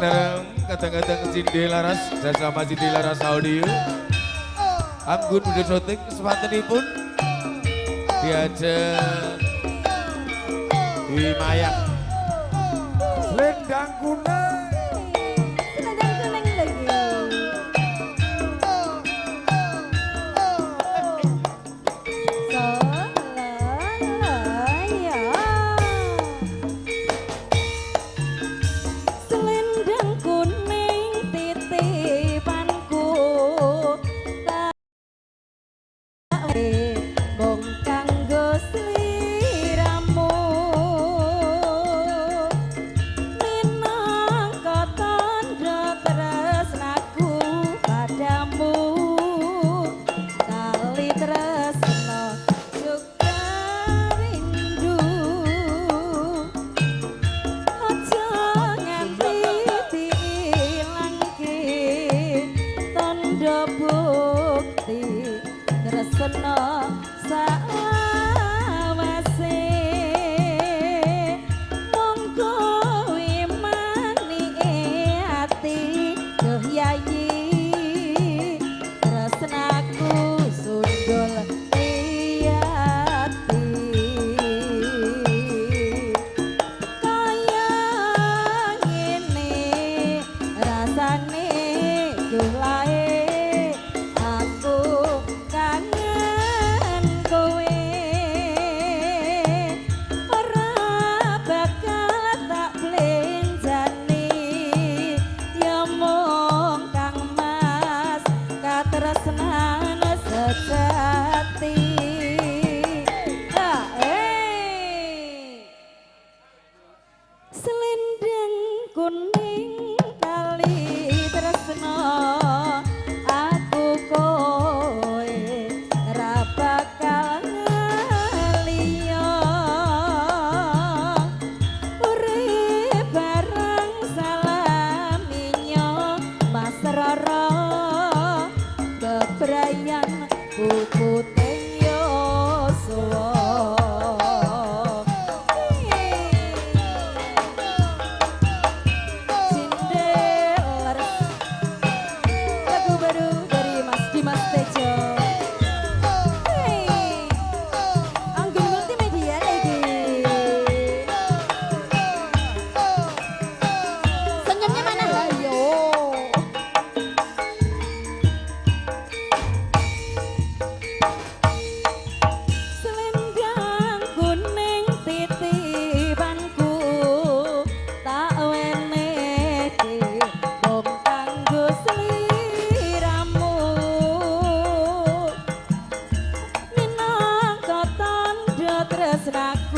Seneng kadang-kadang Cindy Laras dan sama Cindy Laras Audio. Anggun Budi Soting kesempatanipun diajak Dwi Mayak. Selendang kuning. Selendang kuning lagi. Selendang kuning titipanku tak bong kanggo sliramu minangka tandha tresnaku padamu kali tresna juga rindu aja nganti diilangke tandha bukti tresna sawase monggo imani ati duh yayi tresnaku sundul ati kaya ngene rasane julae aku kangen kowe ora bakal tak blenjani ya mung kang mas katresnan sejati selendang kuning kali tresna aku kowe ora bakal liya urip bareng salaminya Mas Rara bebrayan puputing Yosua. Lagu baru dari Mas Dimas Tejo. Anggun Multimedia lagi. Senyumnya mana? Ayo. Selendang kuning titipanku tak wenehke bom kanggo sliramu minangka tandha tresnaku